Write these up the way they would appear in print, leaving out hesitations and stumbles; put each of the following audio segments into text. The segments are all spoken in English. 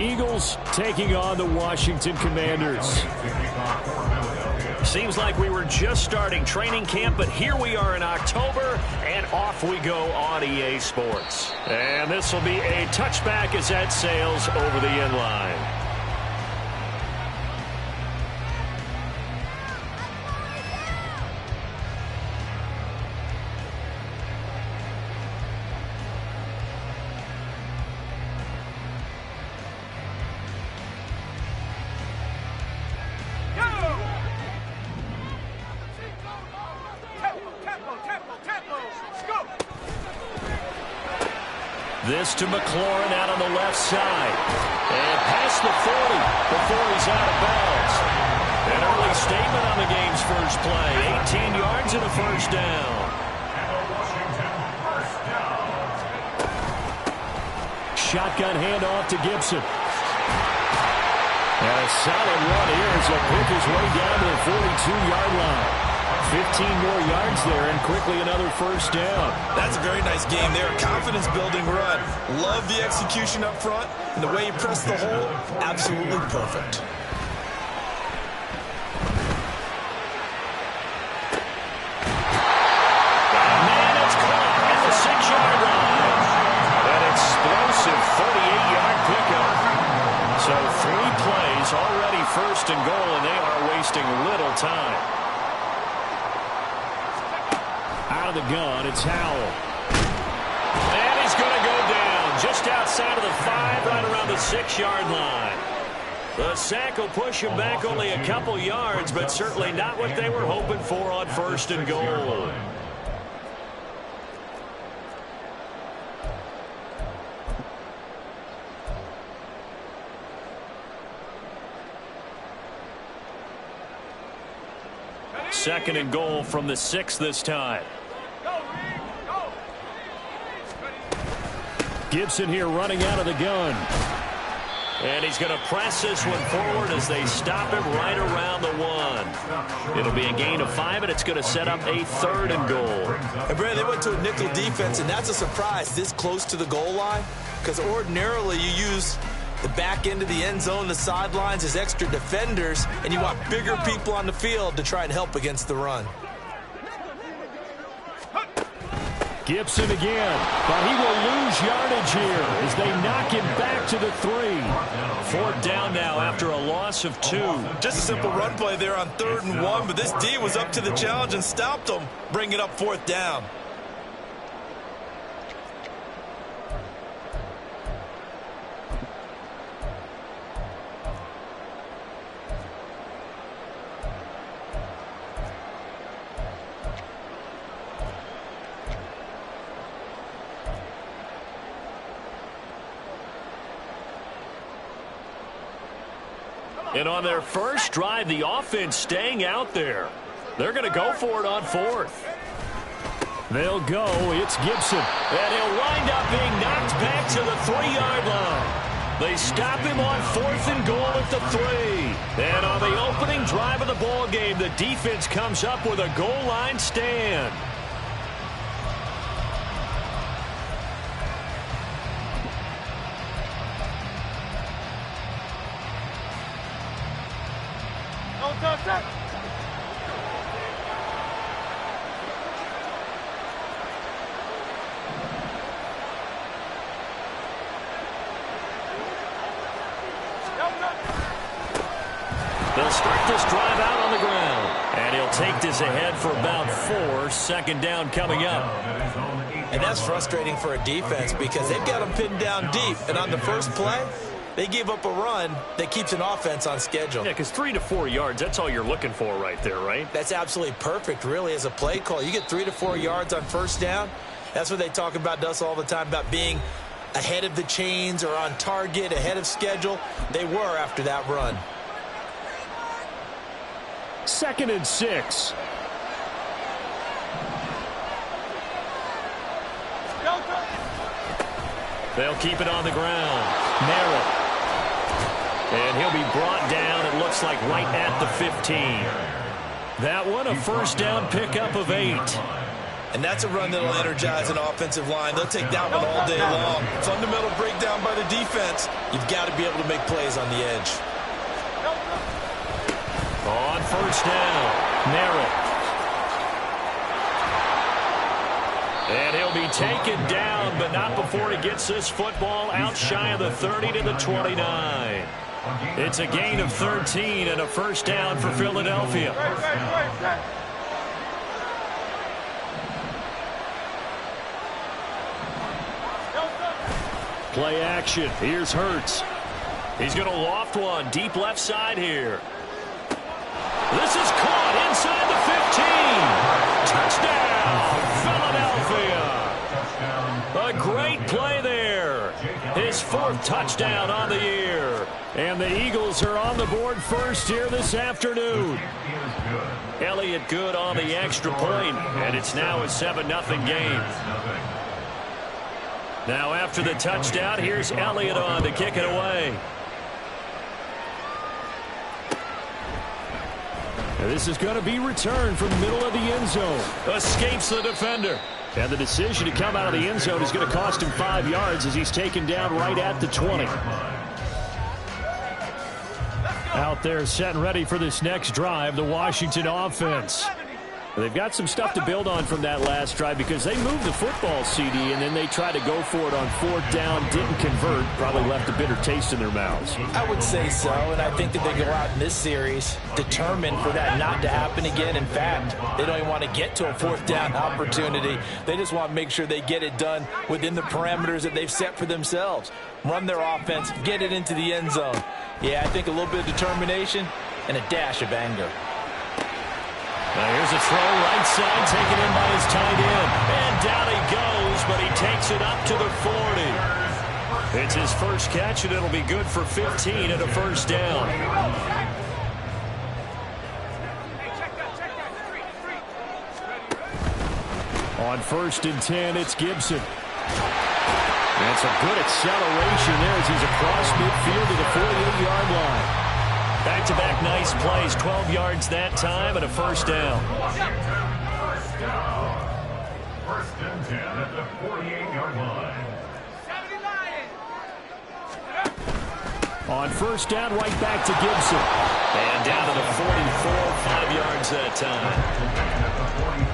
Eagles taking on the Washington Commanders. Seems like we were just starting training camp, but here we are in October, and off we go on EA Sports. And this will be a touchback as that sails over the end line. This to McLaurin out on the left side. And past the 40 before he's out of bounds. An early statement on the game's first play. 18 yards and a first down. Shotgun handoff to Gibson. And a solid run here as he'll pick his way down to the 42-yard line. 15 more yards there and quickly another first down. That's a very nice game there. A confidence-building run. Love the execution up front. And the way he pressed the hole, absolutely perfect. Man, it's caught at the 6-yard line. An explosive 38-yard pickup. So 3 plays, already first and goal, and they are wasting little time. Out of the gun, it's Howell. And he's going to go down just outside of the 5, right around the 6-yard line. The sack will push him back only a couple yards, but certainly not what they were hoping for on first and goal. Second and goal from the 6 this time. Gibson here running out of the gun. And he's going to press this one forward as they stop him right around the 1. It'll be a gain of 5, and it's going to set up a 3rd and goal. And Brad, they went to a nickel defense, and that's a surprise this close to the goal line, because ordinarily you use the back end of the end zone, the sidelines as extra defenders, and you want bigger people on the field to try and help against the run. Gibson again, but he will lose yardage here as they knock him back to the 3. 4th down now after a loss of 2. Just a simple run play there on 3rd and 1, but this D was up to the challenge and stopped them, bringing up 4th down. And on their first drive, the offense staying out there. They're going to go for it on 4th. They'll go. It's Gibson. And he'll wind up being knocked back to the 3-yard line. They stop him on 4th and goal at the 3. And on the opening drive of the ball game, the defense comes up with a goal line stand. They'll start this drive out on the ground. And he'll take this ahead for about 4. 2nd down coming up. And that's frustrating for a defense because they've got them pinned down deep. And on the first play, they give up a run that keeps an offense on schedule. Yeah, because 3 to 4 yards, that's all you're looking for right there, right? That's absolutely perfect, really, as a play call. You get 3 to 4 yards on first down. That's what they talk about us all the time, about being ahead of the chains or on target, ahead of schedule. They were after that run. 2nd and 6. They'll keep it on the ground. Merrill. And he'll be brought down, it looks like, right at the 15. That one, a first down pickup of 8. And that's a run that'll energize an offensive line. They'll take that one all day long. Fundamental breakdown by the defense. You've got to be able to make plays on the edge. On first down, Merritt. And he'll be taken down, but not before he gets this football out shy of the 30 to the 29. It's a gain of 13 and a first down for Philadelphia. Play action. Here's Hurts. He's going to loft one deep left side here. This is caught inside the 15. Touchdown, Philadelphia. A great play there. His 4th touchdown on the year. And the Eagles are on the board first here this afternoon. Elliott good on the extra point, and it's now a 7-0 game. Now after the touchdown, here's Elliott on to kick it away. And this is going to be returned from the middle of the end zone. Escapes the defender. And the decision to come out of the end zone is going to cost him 5 yards as he's taken down right at the 20. Out there set and ready for this next drive, the Washington offense. They've got some stuff to build on from that last drive because they moved the football, CD, and then they tried to go for it on 4th down, didn't convert, probably left a bitter taste in their mouths. I would say so, and I think that they go out in this series determined for that not to happen again. In fact, they don't even want to get to a 4th down opportunity. They just want to make sure they get it done within the parameters that they've set for themselves. Run their offense, get it into the end zone. Yeah, I think a little bit of determination and a dash of anger. Now here's a throw right side, taken in by his tight end. And down he goes, but he takes it up to the 40. It's his first catch, and it'll be good for 15 and a first down. On 1st and 10, it's Gibson. That's a good acceleration there as he's across midfield to the 48-yard line. Back-to-back nice plays, 12 yards that time and a first down. First and 10 at the 48-yard line. On first down, right back to Gibson. And down to the 44, 5 yards that time.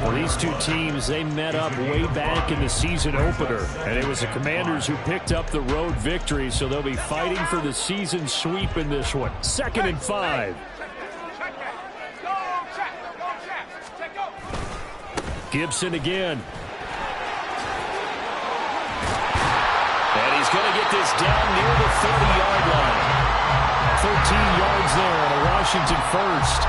Well, these two teams, they met up way back in the season opener. And it was the Commanders who picked up the road victory, so they'll be fighting for the season sweep in this one. 2nd and 5. Gibson again. And he's going to get this down near the 30-yard line. 13 yards there and a Washington first.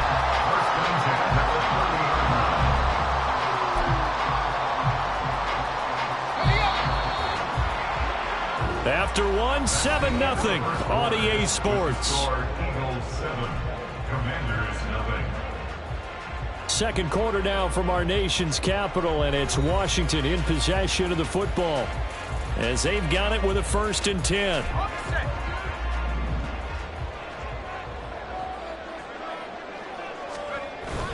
After one, 7-0 on EA Sports. Eagles 7, Commanders 0. Second quarter now from our nation's capital, and it's Washington in possession of the football as they've got it with a 1st and 10.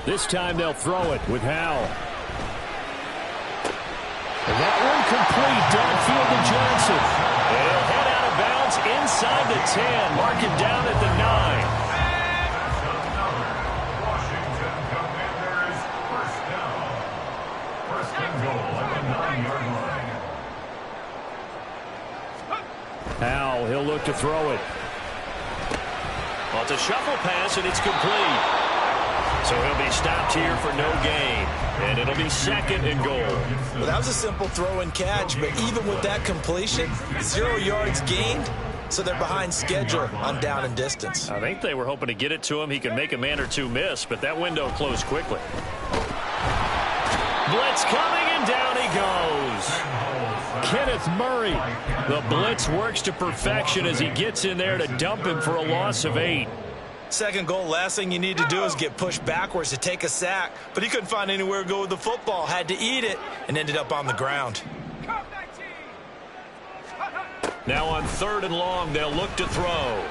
This time they'll throw it with Howell. And that one complete downfield to Johnson. And he'll head out of bounds inside the 10. Mark him down at the 9. Washington Commanders first down. First and goal at the 9-yard line. Howell, he'll look to throw it. Well, it's a shuffle pass, and it's complete. So he'll be stopped here for no gain. And it'll be 2nd and goal. Well, that was a simple throw and catch, but even with that completion, 0 yards gained, so they're behind schedule on down and distance. I think they were hoping to get it to him. He could make a man or two miss, but that window closed quickly. Blitz coming, and down he goes. Kenneth Murray. The blitz works to perfection as he gets in there to dump him for a loss of 8. Second goal, last thing you need to do is get pushed backwards to take a sack. But he couldn't find anywhere to go with the football, had to eat it, and ended up on the ground. Now on 3rd and long, they'll look to throw.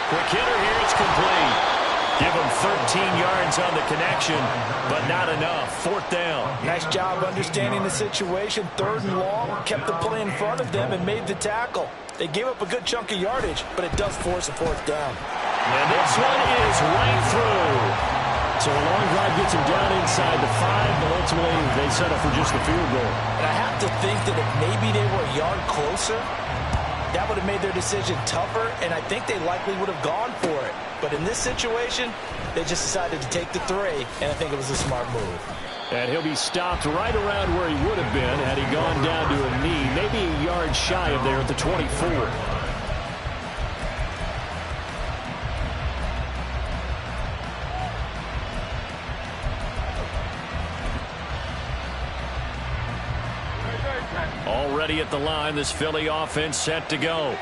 Quick hitter here, it's complete. Give them 13 yards on the connection, but not enough. Fourth down. Nice job understanding the situation. Third and long, kept the play in front of them and made the tackle. They gave up a good chunk of yardage, but it does force a fourth down. And this one is right through. So a long drive gets him down inside the 5, but ultimately they settle for just the field goal. And I have to think that if maybe they were a yard closer, that would have made their decision tougher, and I think they likely would have gone for it. But in this situation, they just decided to take the 3, and I think it was a smart move. And he'll be stopped right around where he would have been had he gone down to a knee, maybe a yard shy of there at the 24. Already at the line, this Philly offense set to go.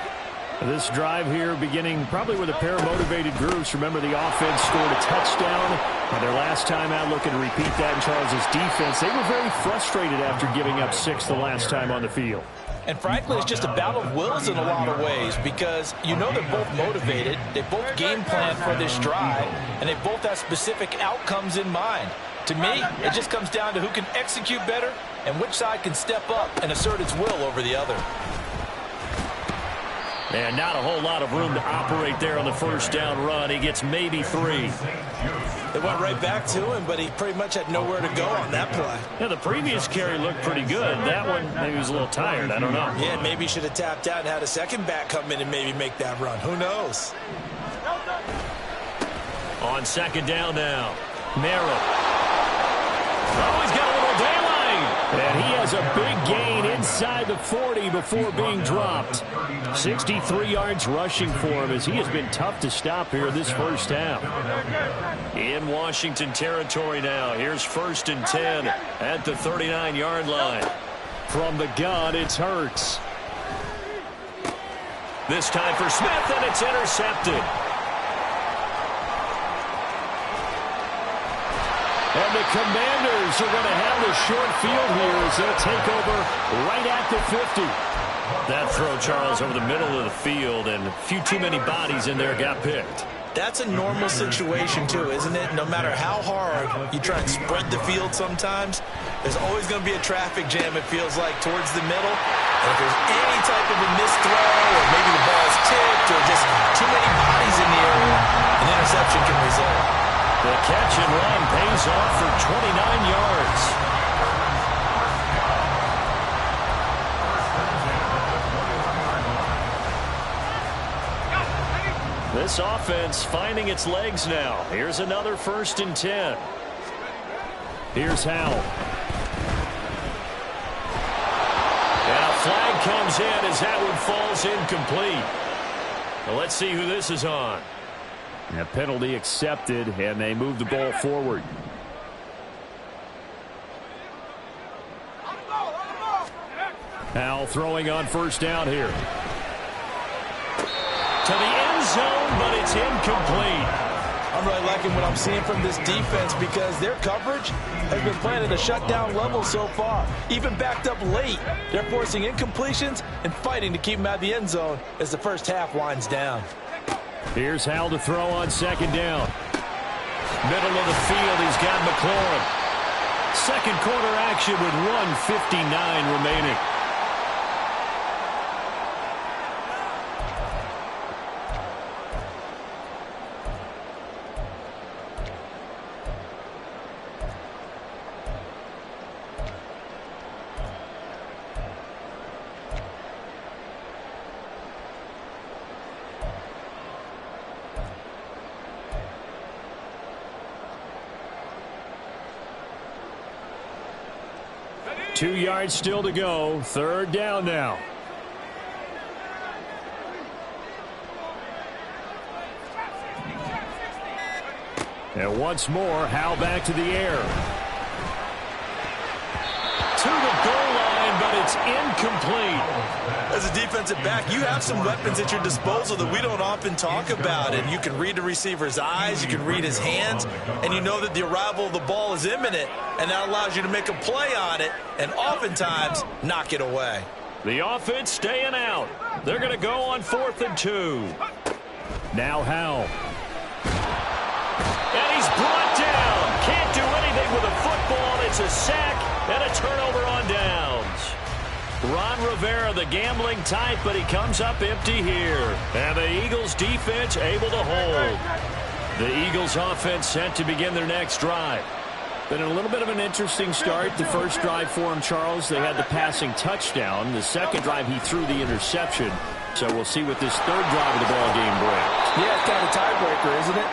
This drive here beginning probably with a pair of motivated groups. Remember, the offense scored a touchdown their last time out, looking to repeat that in Charles' defense. They were very frustrated after giving up 6 the last time on the field. And frankly, it's just a battle of wills in a lot of ways, because you know they're both motivated, they both game plan for this drive, and they both have specific outcomes in mind. To me, it just comes down to who can execute better and which side can step up and assert its will over the other. And not a whole lot of room to operate there on the first down run. He gets maybe 3. They went right back to him, but he pretty much had nowhere to go on that play. Yeah, the previous carry looked pretty good. That one, maybe he was a little tired. I don't know. Yeah, maybe he should have tapped out and had a second back come in and maybe make that run. Who knows? On second down now, Merrill. Oh, he's got a little daylight. And he has a big gain inside the 40 before being dropped. 63 yards rushing for him, as he has been tough to stop here this first half. In Washington territory now. Here's 1st and 10 at the 39-yard line. From the gun, it's Hurts. This time for Smith, and it's intercepted. And the Commanders are going to have the short field here as they'll take over right at the 50. That throw, Charles, over the middle of the field, and a few too many bodies in there got picked. That's a normal situation, too, isn't it? No matter how hard you try and spread the field sometimes, there's always going to be a traffic jam, it feels like, towards the middle. And if there's any type of a missed throw, or maybe the ball's tipped, or just too many bodies in the area, an interception can result. The catch and run pays off for 29 yards. This offense finding its legs now. Here's another 1st and 10. Here's Howell. And a flag comes in as that one falls incomplete. Well, let's see who this is on. A penalty accepted, and they move the ball forward. Howell throwing on 1st down here. To the end zone, but it's incomplete. I'm really liking what I'm seeing from this defense, because their coverage has been playing at a shutdown level so far. Even backed up late, they're forcing incompletions and fighting to keep them out of the end zone as the first half winds down. Here's Howell to throw on 2nd down. Middle of the field, he's got McLaurin. Second quarter action with 1:59 remaining. Two yards still to go. 3rd down now. And once more, Howell back to the air. To the goal line, but it's incomplete. As a defensive back, you have some weapons at your disposal that we don't often talk about. And you can read the receiver's eyes, you can read his hands, and you know that the arrival of the ball is imminent. And that allows you to make a play on it and oftentimes knock it away. The offense staying out. They're going to go on 4th and 2. Now Howell. running with a football. It's a sack and a turnover on downs. Ron Rivera, the gambling type, but he comes up empty here. And the Eagles defense able to hold. The Eagles offense set to begin their next drive. Been a little bit of an interesting start. The first drive for him, Charles, they had the passing touchdown. The second drive, he threw the interception. So we'll see what this third drive of the ball game brings. Yeah, it's kind of a tiebreaker, isn't it?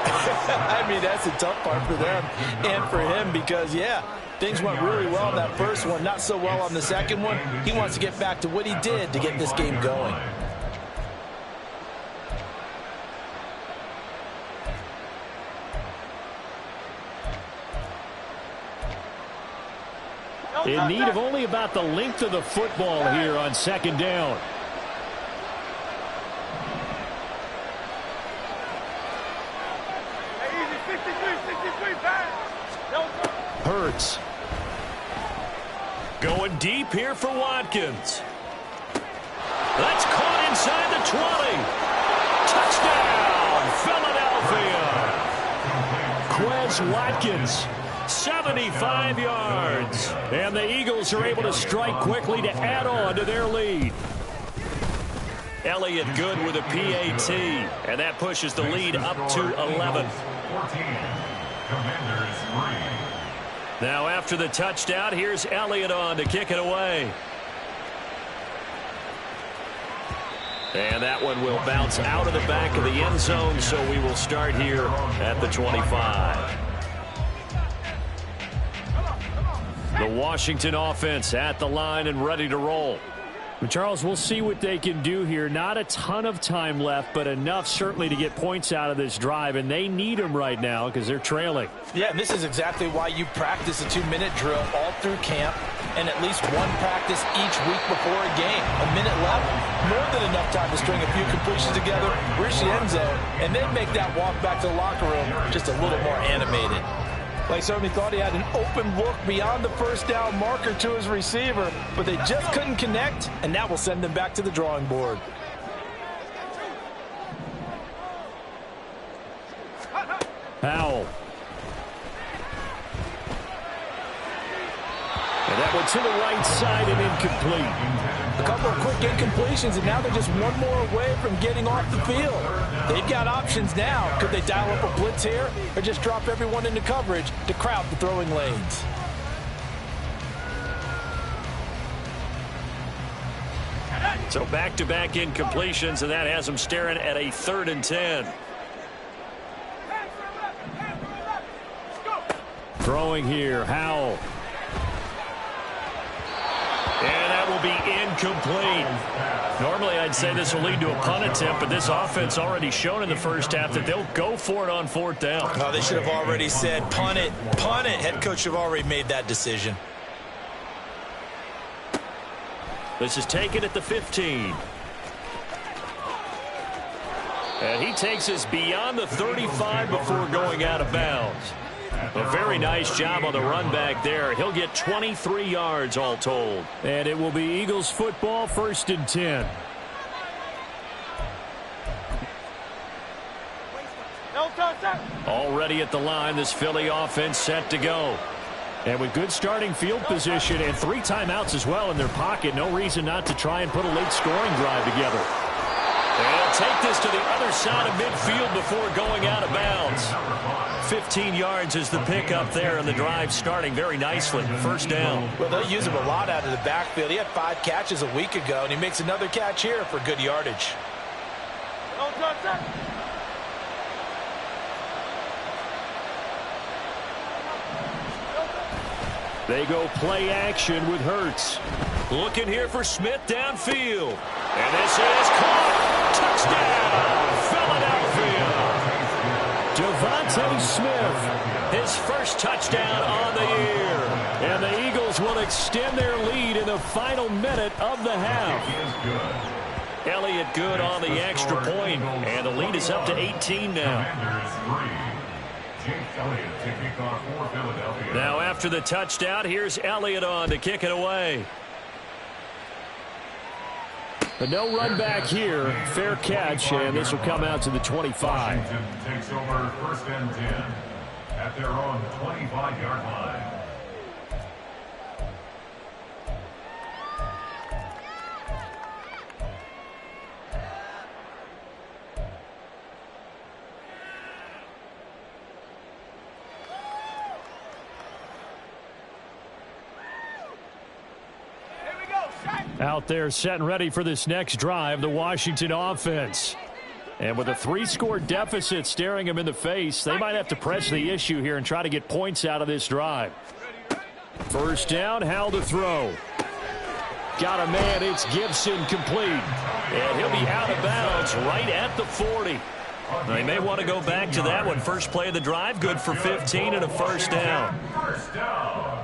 I mean, that's a tough part for them and for him because, yeah, things went really well in that first one, not so well on the second one. He wants to get back to what he did to get this game going. In need of only about the length of the football here on second down. Hurts. Going deep here for Watkins. That's caught inside the 20. Touchdown, Philadelphia. Quez Watkins, 75 yards. And the Eagles are able to strike quickly to add on to their lead. Elliott Good with a PAT, and that pushes the lead up to 11. Now after the touchdown, here's Elliott on to kick it away. And that one will bounce out of the back of the end zone, so we will start here at the 25. The Washington offense at the line and ready to roll. Charles, we'll see what they can do here. Not a ton of time left, but enough certainly to get points out of this drive, and they need them right now because they're trailing. Yeah, and this is exactly why you practice a 2-minute drill all through camp and at least one practice each week before a game. A minute left, more than enough time to string a few completions together, reach the end zone, and then make that walk back to the locker room just a little more animated. They certainly thought he had an open look beyond the first down marker to his receiver, but they just couldn't connect, and that will send them back to the drawing board. Howell. And that one to the right side and incomplete. A couple of quick incompletions, and now they're just one more away from getting off the field. They've got options now. Could they dial up a blitz here or just drop everyone into coverage to crowd the throwing lanes? So back-to-back incompletions, and that has them staring at a 3rd and 10. Throwing here, Howell. And that will be incomplete. Normally, I'd say this will lead to a punt attempt, but this offense already shown in the first half that they'll go for it on 4th down. Oh, they should have already said, punt it, punt it. Head coach have already made that decision. This is taken at the 15. And he takes us beyond the 35 before going out of bounds. A very nice job on the run back there. He'll get 23 yards all told. And it will be Eagles football, 1st and 10. Already at the line, this Philly offense set to go. And with good starting field position and 3 timeouts as well in their pocket, no reason not to try and put a late scoring drive together. They'll take this to the other side of midfield before going out of bounds. 15 yards is the pickup there, and the drive starting very nicely. 1st down. Well, they'll use him a lot out of the backfield. He had 5 catches a week ago, and he makes another catch here for good yardage. They go play action with Hurts. Looking here for Smith downfield. And this is caught. Touchdown, Philadelphia. Devontae Smith. His first touchdown on the year. And the Eagles will extend their lead in the final minute of the half. Elliott Good on the extra point. And the lead is up to 18 now. Now after the touchdown, here's Elliott on to kick it away. But no run back here. Fair catch, and this will come out to the 25. Washington takes over 1st and 10 at their own 25-yard line. Out there set and ready for this next drive, the Washington offense. And with a 3-score deficit staring them in the face, they might have to press the issue here and try to get points out of this drive. First down, Howell to throw. Got a man, it's Gibson, complete. And he'll be out of bounds right at the 40. They may want to go back to that one. First play of the drive, good for 15 and a first down. First down.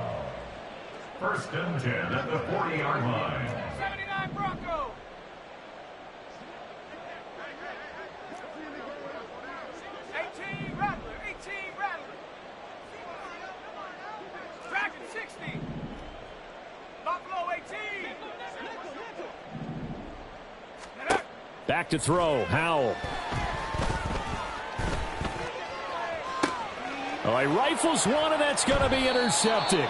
First and 10 at the 40-yard line. 79 Bronco. Rattler, 18 Rattler. Dragon 60. Buffalo 18. Back to throw, Howell. Oh, he rifles one, and that's going to be intercepted.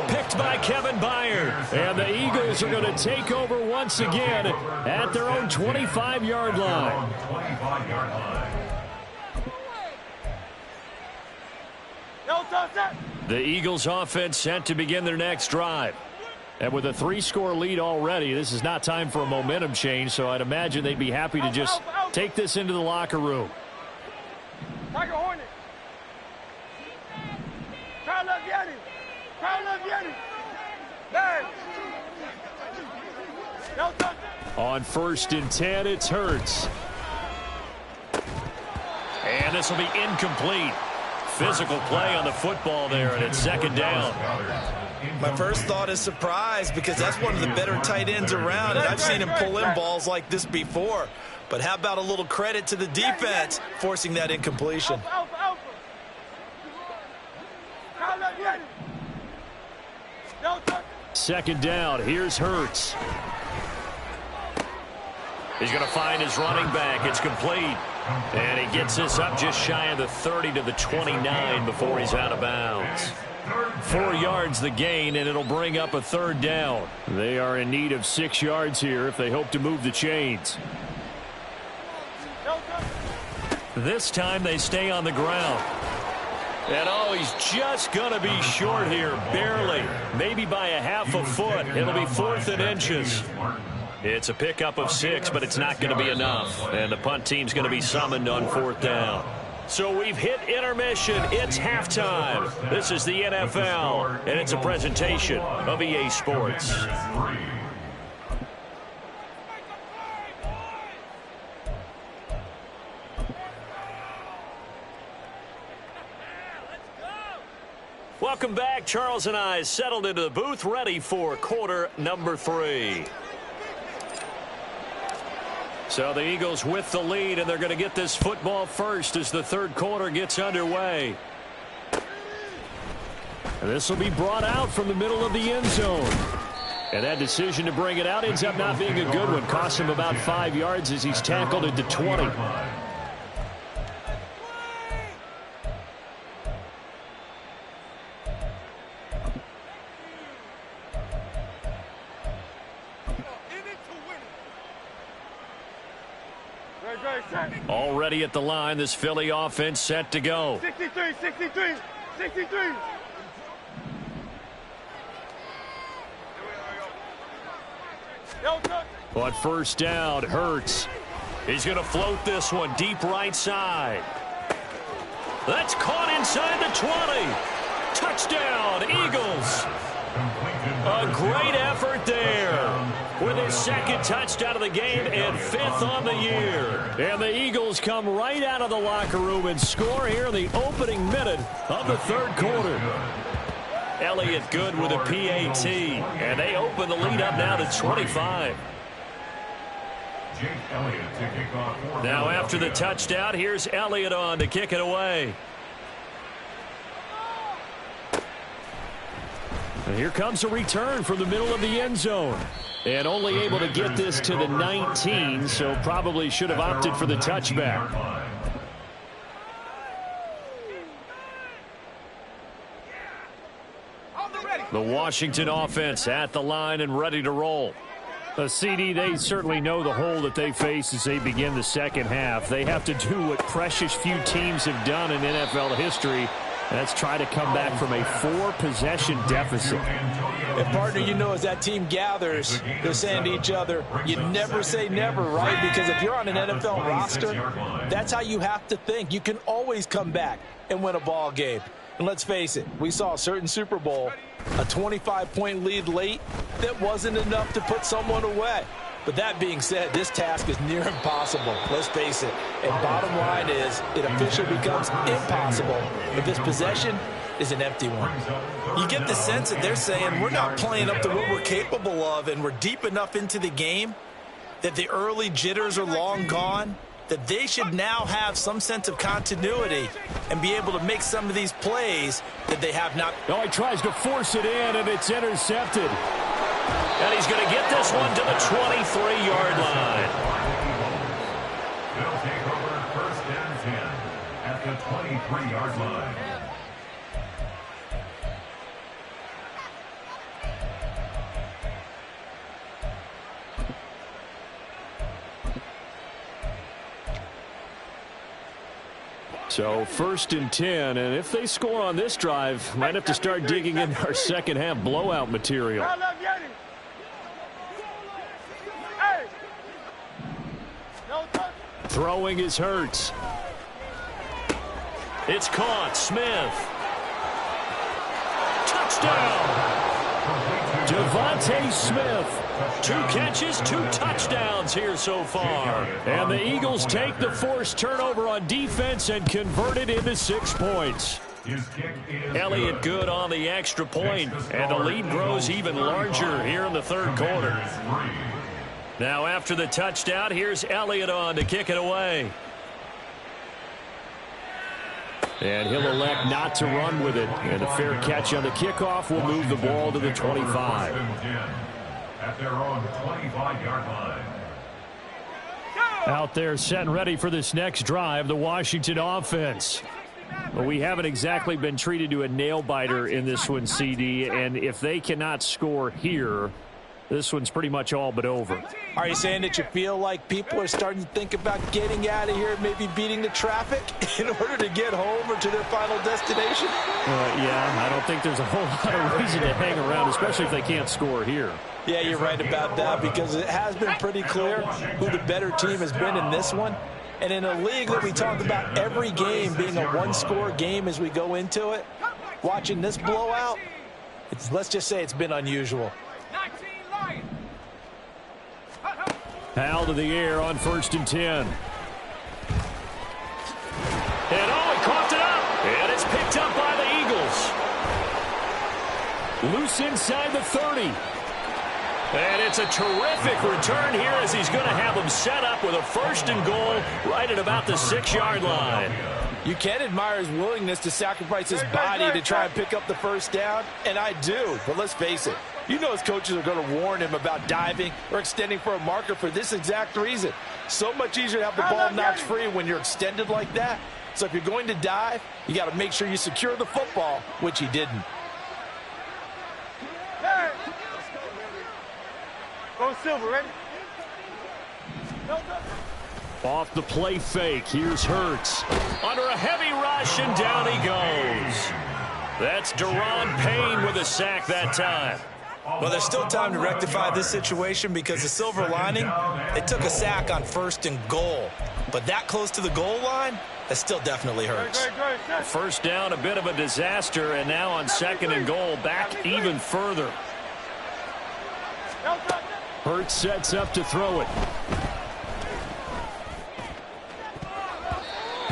Picked by Kevin Byard. And the Eagles are going to take over once again at their own 25-yard line. 25-yard line. The Eagles offense set to begin their next drive. And with a 3-score lead already, this is not time for a momentum change, so I'd imagine they'd be happy to just take this into the locker room. Tiger Hornet. Crowd love Yanni. Crowd love Yanni. Bang. No touch. On 1st and 10, it's Hurts. And this will be incomplete. Physical play on the football there, and it's second down. My first thought is surprise, because that's one of the better tight ends around, and I've seen him pull in balls like this before. But how about a little credit to the defense forcing that incompletion? Alpha. Crowd love Yanni. No touch. Second down, here's Hurts. He's going to find his running back. It's complete. And he gets this up just shy of the 30 to the 29 before he's out of bounds. 4 yards the gain, and it'll bring up a third down. They are in need of 6 yards here if they hope to move the chains. This time they stay on the ground. And he's just going to be short here, barely. Maybe by a half a foot. It'll be 4th and inches. It's a pickup of 6, but it's not going to be enough. And the punt team's going to be summoned on 4th down. So we've hit intermission. It's halftime. This is the NFL, and it's a presentation of EA Sports. Welcome back. Charles and I settled into the booth, ready for quarter number 3. So the Eagles with the lead, and they're going to get this football first as the third quarter gets underway. And this will be brought out from the middle of the end zone. And that decision to bring it out ends up not being a good one. Costs him about 5 yards as he's tackled at the 20. Already at the line, this Philly offense set to go. 63. On first down, Hurts. He's going to float this one deep right side. That's caught inside the 20. Touchdown, Eagles. A great effort there. With his second touchdown of the game and 5th on the year. And the Eagles come right out of the locker room and score here in the opening minute of the third quarter. Elliott good with a PAT. And they open the lead up now to 25. Now after the touchdown, here's Elliott on to kick it away. And here comes a return from the middle of the end zone. And only able to get this to the 19, so probably should have opted for the touchback. The Washington offense at the line and ready to roll. CD, they certainly know the hole that they face as they begin the second half. They have to do what precious few teams have done in NFL history, Let's try to come back from a 4-possession deficit. And, partner, you know, as that team gathers, they're saying to each other, you never say never, right? Because if you're on an NFL roster, that's how you have to think. You can always come back and win a ball game. And let's face it, we saw a certain Super Bowl, a 25-point lead late that wasn't enough to put someone away. But that being said, this task is near impossible. Let's face it. And bottom line is, it officially becomes impossible if this possession is an empty one. You get the sense that they're saying we're not playing up to what we're capable of, and we're deep enough into the game that the early jitters are long gone, that they should now have some sense of continuity and be able to make some of these plays that they have not. Oh, he tries to force it in, and it's intercepted. And he's going to get this one to the 23-yard line. They'll take over 1st and 10 at the 23-yard line. So 1st and 10, and if they score on this drive, might have to start digging in our second half blowout material. Throwing is Hurts. It's caught. Smith. Touchdown. Devontae Smith. 2 catches, 2 touchdowns here so far. And the Eagles take the forced turnover on defense and convert it into 6 points. Elliott good on the extra point, and the lead grows even larger here in the 3rd quarter. Now after the touchdown, here's Elliott on to kick it away. And he'll elect not to run with it. And a fair catch on the kickoff will move the ball to the 25. At their own 25-yard line. Out there set and ready for this next drive, the Washington offense. Well, we haven't exactly been treated to a nail-biter in this one, CD, and if they cannot score here, this one's pretty much all but over. Are you saying that you feel like people are starting to think about getting out of here, maybe beating the traffic in order to get home or to their final destination? Yeah, I don't think there's a whole lot of reason to hang around, especially if they can't score here. Yeah, you're right about that, because it has been pretty clear who the better team has been in this one. And in a league that we talk about every game being a one-score game as we go into it, watching this blowout, let's just say it's been unusual. Hal to the air on 1st and 10. And he coughed it up. And it's picked up by the Eagles. Loose inside the 30. And it's a terrific return here as he's going to have them set up with a 1st and goal right at about the 6-yard line. You can admire his willingness to sacrifice his body to try and pick up the 1st down, and I do. But let's face it, you know his coaches are going to warn him about diving or extending for a marker for this exact reason. So much easier to have the ball knocked free when you're extended like that. So if you're going to dive, you got to make sure you secure the football, which he didn't. Go Silver, ready? Off the play fake, here's Hurts. Under a heavy rush, and down he goes. That's Daron Payne with a sack that time. Well, there's still time to rectify this situation because the silver lining, they took a sack on 1st and goal. But that close to the goal line, that still definitely hurts. 1st down, a bit of a disaster, and now on 2nd and goal, back even further. Hurts sets up to throw it.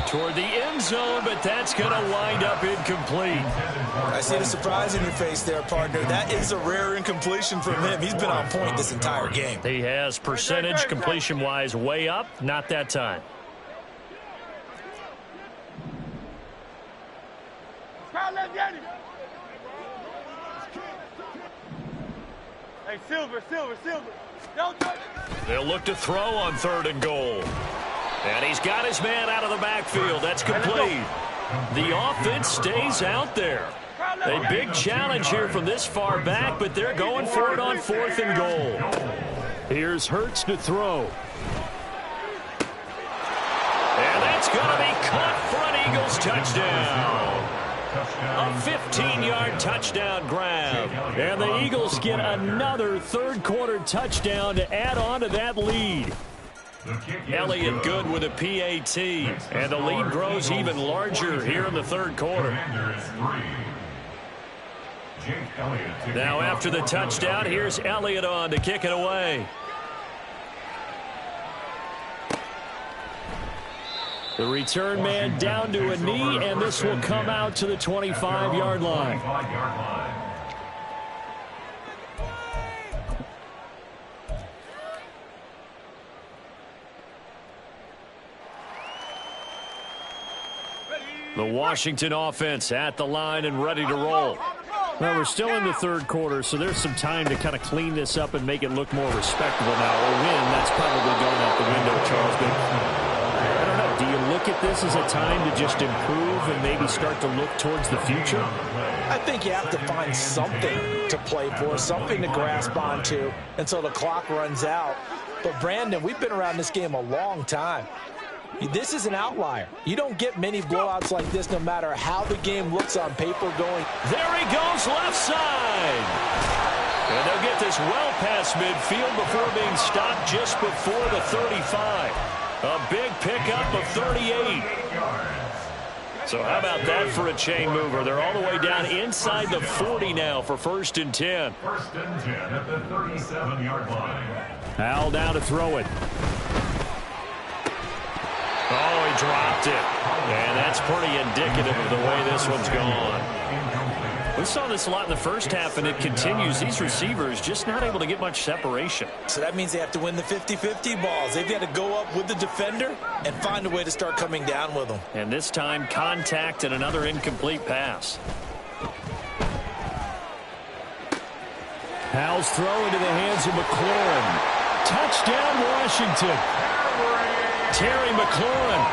Toward the end zone, but that's going to wind up incomplete. I see the surprise in your face there, partner. That is a rare incompletion from him. He's been on point this entire game. He has percentage completion-wise way up, not that time. Hey, Silver. They'll look to throw on 3rd and goal. And he's got his man out of the backfield. That's complete. The offense stays out there. A big challenge here from this far back, but they're going for it on 4th and goal. Here's Hurts to throw. And that's going to be caught for an Eagles touchdown. A 15-yard touchdown grab. And the Eagles get another third-quarter touchdown to add on to that lead. Elliott Good with a PAT. And the lead grows even larger here in the third quarter. Now after the touchdown, here's Elliott on to kick it away. The return man down to a knee, and this will come out to the 25-yard line. The Washington offense at the line and ready to roll. Well, we're still in the third quarter, so there's some time to kind of clean this up and make it look more respectable now. A win, that's probably going out the window, Charles. But I don't know. Do you look at this as a time to just improve and maybe start to look towards the future? I think you have to find something to play for, something to grasp onto until the clock runs out. But, Brandon, we've been around this game a long time. This is an outlier. You don't get many blowouts like this no matter how the game looks on paper going. There he goes left side. And they'll get this well past midfield before being stopped just before the 35. A big pickup of 38. So how about that for a chain mover? They're all the way down inside the 40 now for 1st and 10. 1st and 10 at the 37-yard line. Al down to throw it. Oh, he dropped it. And that's pretty indicative of the way this one's gone. We saw this a lot in the first half, and it continues. These receivers just not able to get much separation. So that means they have to win the 50-50 balls. They've got to go up with the defender and find a way to start coming down with them. And this time, contact and another incomplete pass. Powell's throw into the hands of McLaurin. Touchdown, Washington. Terry McLaurin,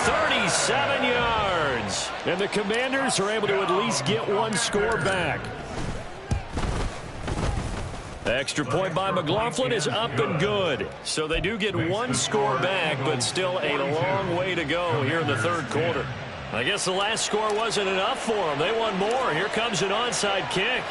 37 yards. And the Commanders are able to at least get one score back. The extra point by McLaughlin is up and good. So they do get one score back, but still a long way to go here in the third quarter. I guess the last score wasn't enough for them. They want more. Here comes an onside kick.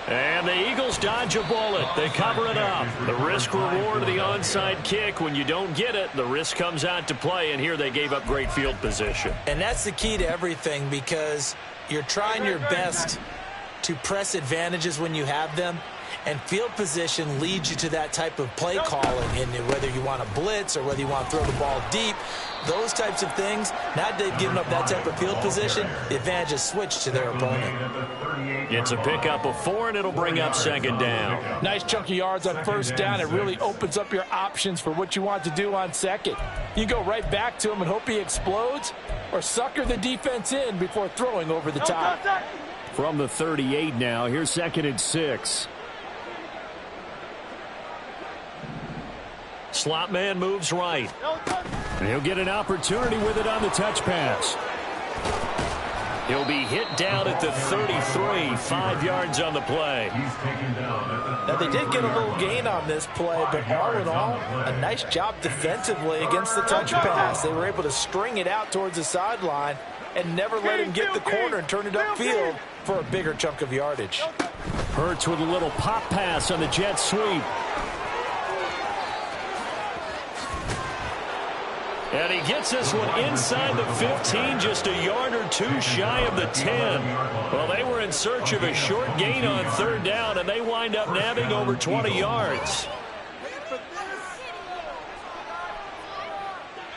And the Eagles dodge a bullet. They cover it up. The risk-reward of the onside kick. When you don't get it, the risk comes out to play, and here they gave up great field position. And that's the key to everything, because you're trying your best to press advantages when you have them, and field position leads you to that type of play calling. And whether you want to blitz or whether you want to throw the ball deep, those types of things, now they've given up that type of field position, the advantage is switched to their opponent. It's a pickup of 4, and it'll bring up 2nd down. Nice chunk of yards on 1st down. It really opens up your options for what you want to do on 2nd. You go right back to him and hope he explodes, or sucker the defense in before throwing over the top. From the 38 now, here's 2nd and 6. Slot man moves right. And he'll get an opportunity with it on the touch pass. He'll be hit down at the 33, 5 yards on the play. Now, they did get a little gain on this play, but all in all, a nice job defensively against the touch pass. They were able to string it out towards the sideline and never let him get the corner and turn it upfield for a bigger chunk of yardage. Hurts with a little pop pass on the jet sweep. And he gets this one inside the 15, just a yard or two shy of the 10. Well, they were in search of a short gain on 3rd down, and they wind up nabbing over 20 yards.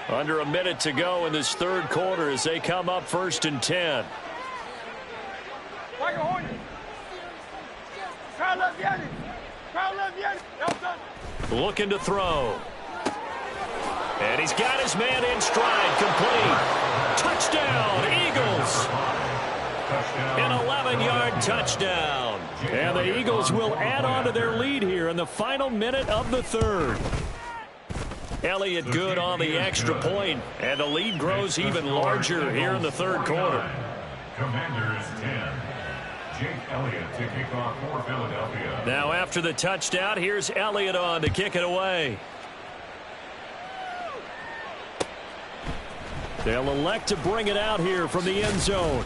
Under a minute to go in this third quarter as they come up 1st and 10. Looking to throw. And he's got his man in stride, complete. Touchdown, Eagles. An 11-yard touchdown. And the Eagles will add on to their lead here in the final minute of the third. Elliott Good on the extra point, and the lead grows even larger here in the third quarter. Commanders 10. Jake Elliott to kick off for Philadelphia. Now after the touchdown, here's Elliott on to kick it away. They'll elect to bring it out here from the end zone.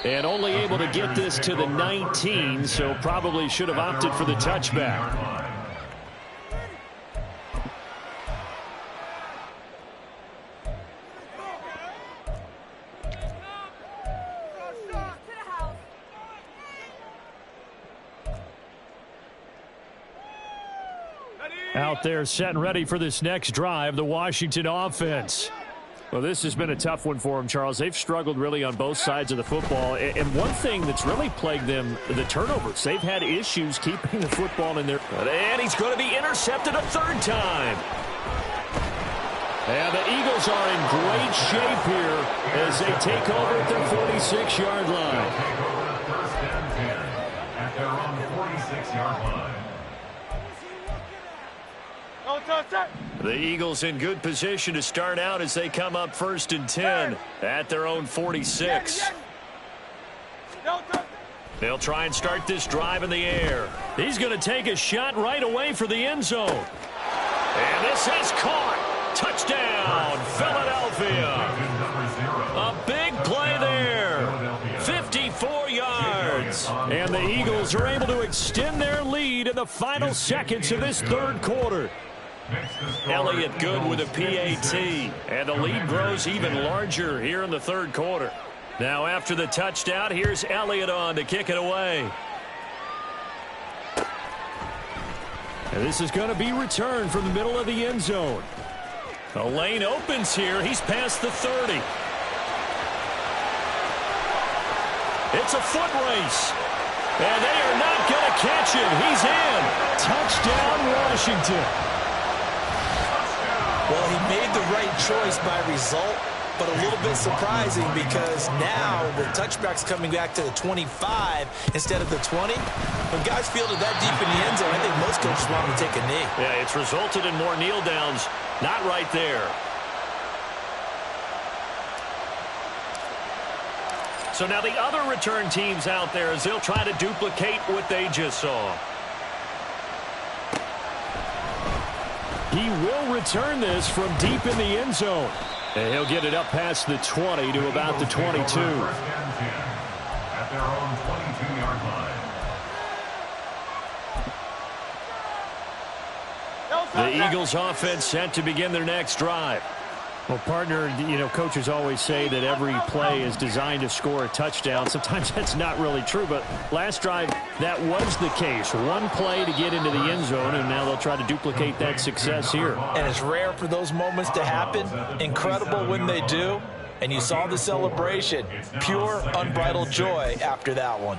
And only able to get this to the 19, so probably should have opted for the touchback. Out there set and ready for this next drive, the Washington offense. Well, this has been a tough one for them, Charles. They've struggled really on both sides of the football. And one thing that's really plagued them, the turnovers. They've had issues keeping the football in their... And he's going to be intercepted a third time. And the Eagles are in great shape here as they take over at their 46-yard line. First and 10 at their own 46-yard line. The Eagles in good position to start out as they come up first and 10 at their own 46. They'll try and start this drive in the air. He's going to take a shot right away for the end zone. And this is caught. Touchdown, Philadelphia. A big play there. 54 yards. And the Eagles are able to extend their lead in the final seconds of this third quarter. Elliott Good with a PAT. And the lead grows even larger here in the third quarter. Now after the touchdown, here's Elliott on to kick it away. And this is going to be returned from the middle of the end zone. The lane opens here. He's past the 30. It's a foot race. And they are not going to catch him. He's in. Touchdown, Washington. Well, he made the right choice by result, but a little bit surprising because now the touchback's coming back to the 25 instead of the 20. When guys fielded that deep in the end zone, I think most coaches want him to take a knee. Yeah, it's resulted in more kneel downs. Not right there. So now the other return teams out there as they'll try to duplicate what they just saw. He will return this from deep in the end zone. And he'll get it up past the 20 to about the 22. First and 10 at their own 22-yard line. The Eagles offense set to begin their next drive. Well, partner, you know, coaches always say that every play is designed to score a touchdown. Sometimes that's not really true, but last drive, that was the case. One play to get into the end zone, and now they'll try to duplicate that success here. And it's rare for those moments to happen. Incredible when they do. And you saw the celebration. Pure, unbridled joy after that one.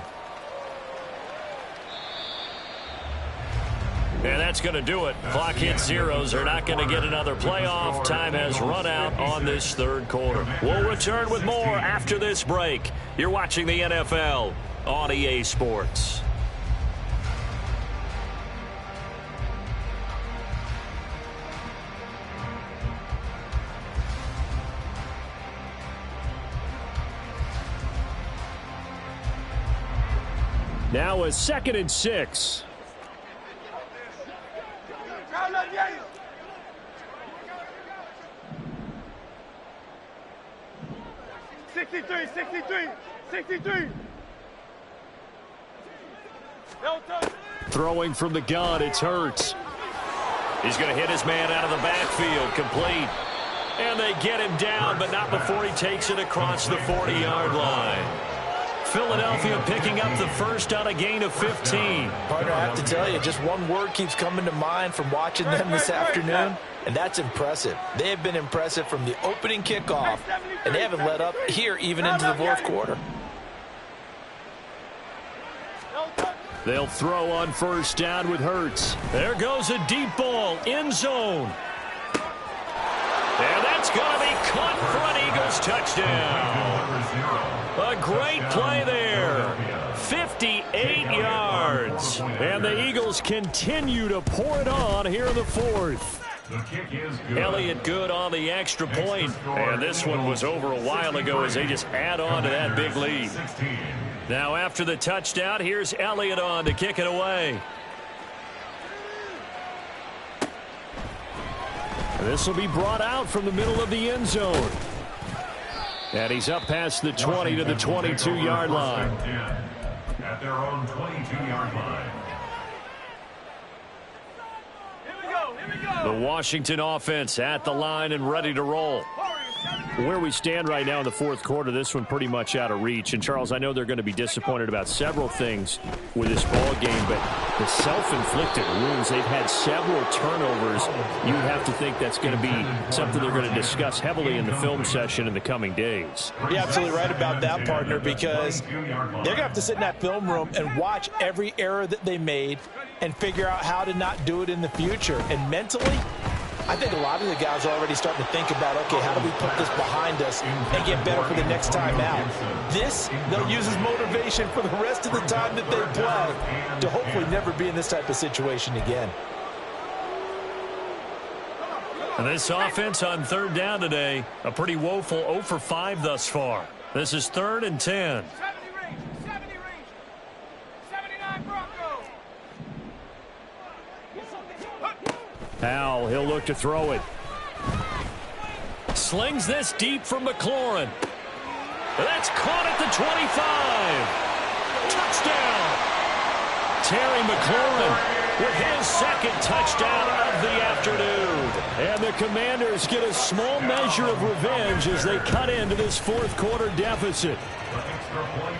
And that's going to do it. Clock hits zeros. They're not going to get another playoff. Time has run out on this third quarter. We'll return with more after this break. You're watching the NFL on EA Sports. Now a 2nd and 6. 63. Throwing from the gun, it's Hurts. He's going to hit his man out of the backfield, complete. And they get him down, but not before he takes it across the 40-yard line. Philadelphia picking up the first on a gain of 15. Partner, I have to tell you, just one word keeps coming to mind from watching them this afternoon, and that's impressive. They have been impressive from the opening kickoff, and they haven't let up here even into the fourth quarter. They'll throw on first down with Hurts. There goes a deep ball, end zone. And that's going to be caught for an Eagles touchdown. A great play there. 58 yards. And the Eagles continue to pour it on here in the fourth. Elliott Good on the extra point. And this one was over a while ago as they just add on to that big lead. Now after the touchdown, here's Elliott on to kick it away. This will be brought out from the middle of the end zone. And he's up past the 20 to the 22-yard line. At their own 22-yard line. The Washington offense at the line and ready to roll. Where we stand right now in the fourth quarter, this one pretty much out of reach. And, Charles, I know they're going to be disappointed about several things with this ball game, but the self-inflicted wounds, they've had several turnovers. You have to think that's going to be something they're going to discuss heavily in the film session in the coming days. You're absolutely right about that, partner, because they're going to have to sit in that film room and watch every error that they made and figure out how to not do it in the future. And mentally, I think a lot of the guys are already starting to think about, okay, how do we put this behind us and get better for the next time out? This, they'll use as motivation for the rest of the time that they play to hopefully never be in this type of situation again. And this offense on third down today, a pretty woeful 0 for 5 thus far. This is 3rd and 10. 70 range. 79 Broncos. Powell, he'll look to throw it. Slings this deep from McLaurin. That's caught at the 25. Touchdown. Terry McLaurin with his second touchdown of the afternoon. And the Commanders get a small measure of revenge as they cut into this fourth quarter deficit.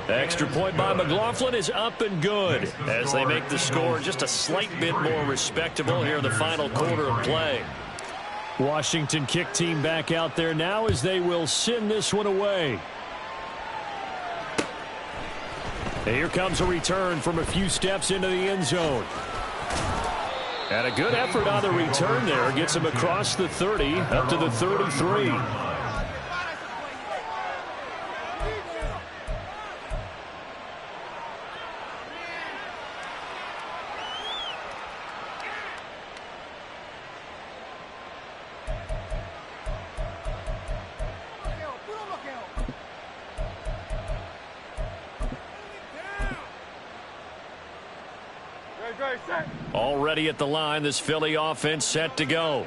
Extra point by McLaughlin is up and good as they make the score just a slight bit more respectable here in the final quarter of play. Washington kick team back out there now as they will send this one away. And here comes a return from a few steps into the end zone. And a good effort on the return there. Gets him across the 30 up to the 33. Already at the line, this Philly offense set to go.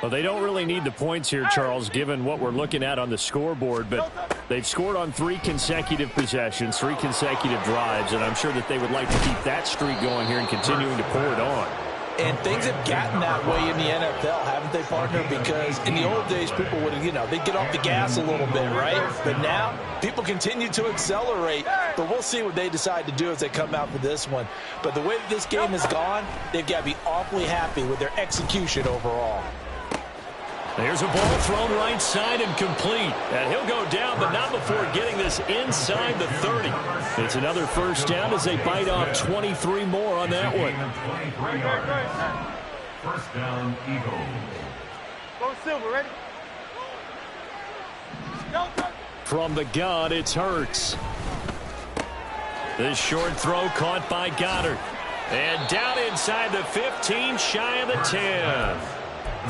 Well, they don't really need the points here, Charles, given what we're looking at on the scoreboard, but they've scored on 3 consecutive possessions, 3 consecutive drives, and I'm sure that they would like to keep that streak going here and continuing to pour it on. And things have gotten that way in the NFL, haven't they, partner? Because in the old days, people would, they'd get off the gas a little bit, right? But now, people continue to accelerate. But we'll see what they decide to do as they come out for this one. But the way that this game has gone, they've got to be awfully happy with their execution overall. There's a ball thrown right side and complete. And he'll go down, but not before getting this inside the 30. It's another first down as they bite off 23 more on that one. First down, Eagles. Go Silver, ready? From the gun, it's Hurts. This short throw caught by Goddard. And down inside the 15, shy of the 10.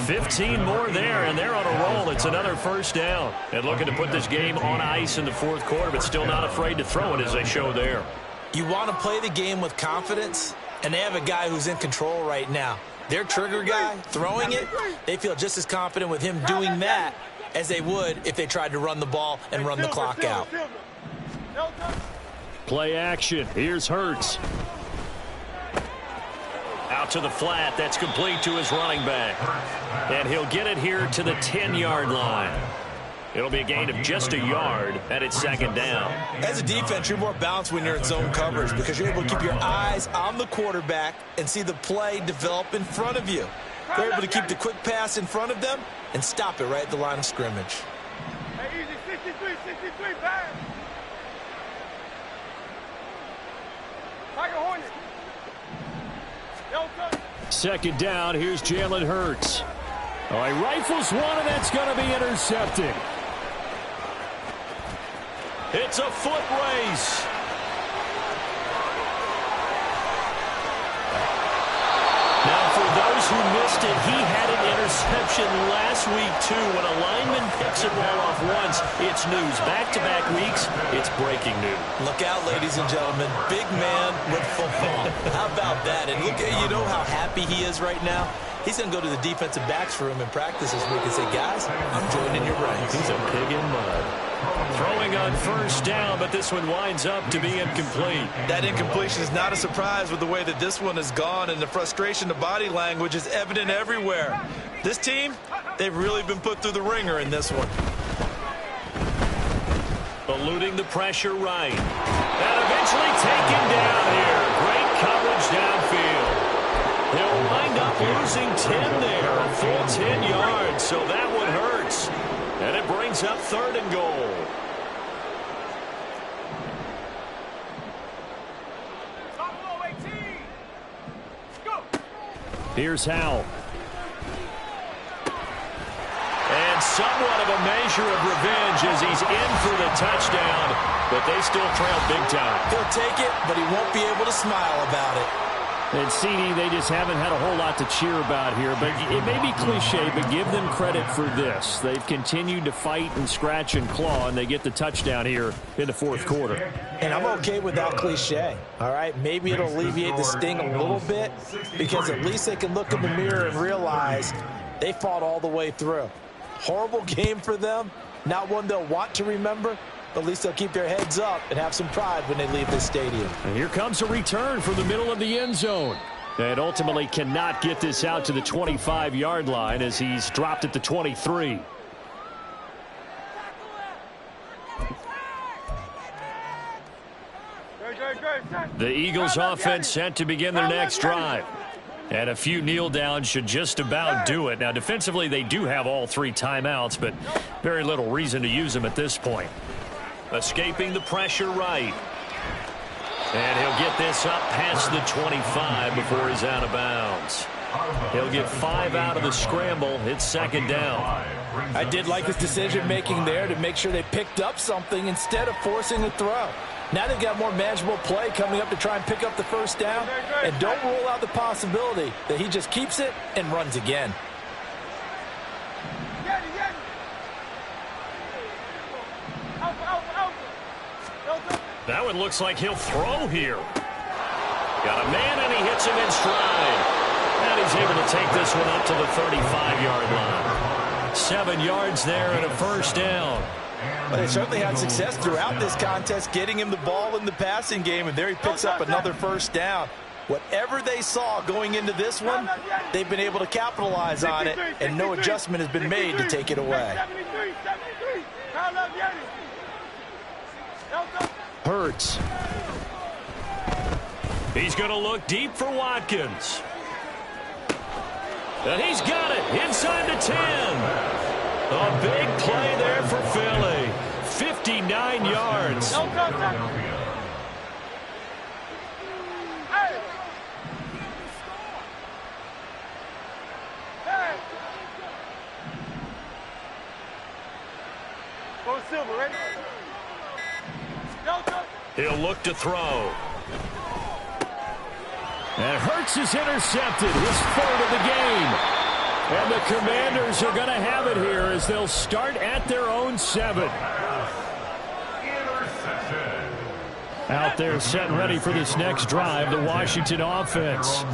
15 more there, and they're on a roll. It's another first down. And looking to put this game on ice in the fourth quarter, but still not afraid to throw it as they show there. You want to play the game with confidence, and they have a guy who's in control right now. Their trigger guy, throwing it, they feel just as confident with him doing that as they would if they tried to run the ball and run the clock out. Play action. Here's Hurts. Out to the flat. That's complete to his running back. And he'll get it here to the 10-yard line. It'll be a gain of just a yard, and it's second down. As a defense, you're more balanced when you're in zone coverage because you're able to keep your eyes on the quarterback and see the play develop in front of you. They're able to keep the quick pass in front of them and stop it right at the line of scrimmage. Hey, easy, 63, back. Tiger Hornet. Second down, here's Jalen Hurts. Oh, he rifles one, and that's going to be intercepted. It's a foot race. Now, for those those who missed it, he had an interception last week, too. When a lineman picks a ball off once, it's news. Back-to-back weeks, it's breaking news. Look out, ladies and gentlemen. Big man with football. How about that? And look, you know how happy he is right now? He's going to go to the defensive backs room in practice this week and say, guys, I'm joining your ranks. He's a pig in mud. Throwing on first down, but this one winds up to be incomplete. That incompletion is not a surprise with the way that this one has gone, and the frustration, the body language is evident everywhere. This team, they've really been put through the ringer in this one. Eluding the pressure right. And eventually taken down here. Great coverage downfield. He'll wind up losing 10 there, a full 10 yards, so that one hurts. And it brings up 3rd and goal. Here's Howell. And somewhat of a measure of revenge as he's in for the touchdown, but they still trail big time. He'll take it, but he won't be able to smile about it. And CD, they just haven't had a whole lot to cheer about here, but it may be cliche, but give them credit for this. They've continued to fight and scratch and claw, and they get the touchdown here in the 4th quarter. And I'm okay with that cliche, all right? Maybe it'll alleviate the sting a little bit because at least they can look in the mirror and realize they fought all the way through. Horrible game for them, not one they'll want to remember, but at least they'll keep their heads up and have some pride when they leave this stadium. And here comes a return from the middle of the end zone. And ultimately cannot get this out to the 25-yard line as he's dropped at the 23. The Eagles offense set to begin their next drive. And a few kneel downs should just about do it. Now, defensively, they do have all 3 timeouts, but very little reason to use them at this point. Escaping the pressure right. And he'll get this up past the 25 before he's out of bounds. He'll get 5 out of the scramble. It's 2nd down. I did like his decision-making there to make sure they picked up something instead of forcing a throw. Now they've got more manageable play coming up to try and pick up the 1st down. And don't rule out the possibility that he just keeps it and runs again. That one looks like he'll throw here. Got a man, and he hits him in stride. And he's able to take this one up to the 35-yard line. 7 yards there and a 1st down. But they certainly had success throughout this contest, getting him the ball in the passing game, and there he picks up another 1st down. Whatever they saw going into this one, they've been able to capitalize on it, and no adjustment has been made to take it away. Hurts. He's going to look deep for Watkins. And he's got it inside the 10. A big play there for Philly. 59 yards. He'll look to throw. And Hurts is intercepted, his 3rd of the game. And the Commanders are going to have it here as they'll start at their own 7. Out there set and ready for this next drive, the Washington offense.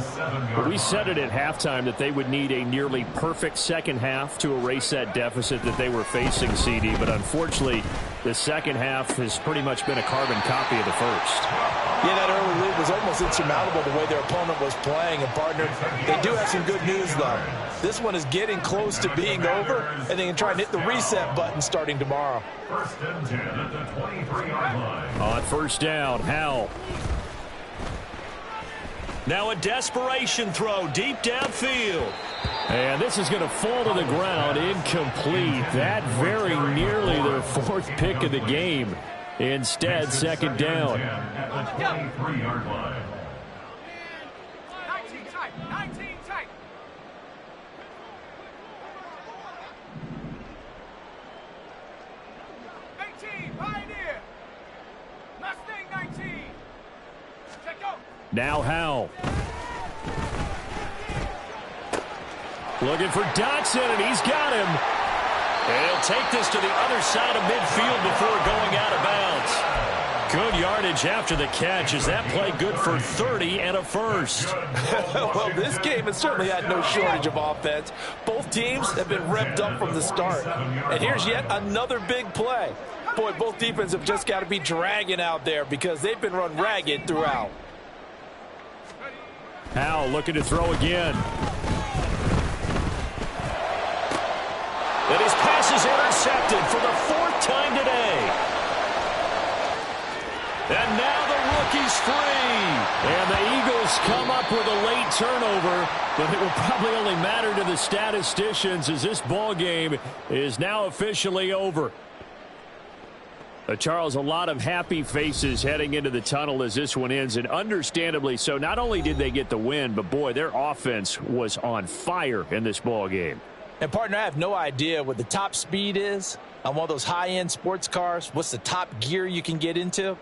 We said it at halftime that they would need a nearly perfect second half to erase that deficit that they were facing, CD. But unfortunately, the second half has pretty much been a carbon copy of the first. Yeah, that early lead was almost insurmountable the way their opponent was playing. And, partner, they do have some good news, though. This one is getting close to being over, and they can try and hit the reset button starting tomorrow. 1st and 10 at the 23-yard line. On 1st down, Howell. Now a desperation throw deep downfield. And this is going to fall to the ground, incomplete. That very nearly their 4th pick of the game. Instead, 2nd down. At the 23-yard line. 19 tight. 18, Pioneer. Mustang 19. Check out. Now Howell. Looking for Dotson, and he's got him. And he'll take this to the other side of midfield before going out of bounds. Good yardage after the catch. Is that play good for 30 and a first? Well, this game has certainly had no shortage of offense. Both teams have been revved up from the start. And here's yet another big play. Boy, both defenses have just got to be dragging out there because they've been run ragged throughout. Howell looking to throw again. And his pass is intercepted for the 4th time today. And now the rookie's free. And the Eagles come up with a late turnover, but it will probably only matter to the statisticians as this ball game is now officially over. Charles, a lot of happy faces heading into the tunnel as this one ends, and understandably so. Not only did they get the win, but boy, their offense was on fire in this ball game. And, partner, I have no idea what the top speed is on one of those high-end sports cars. What's the top gear you can get into?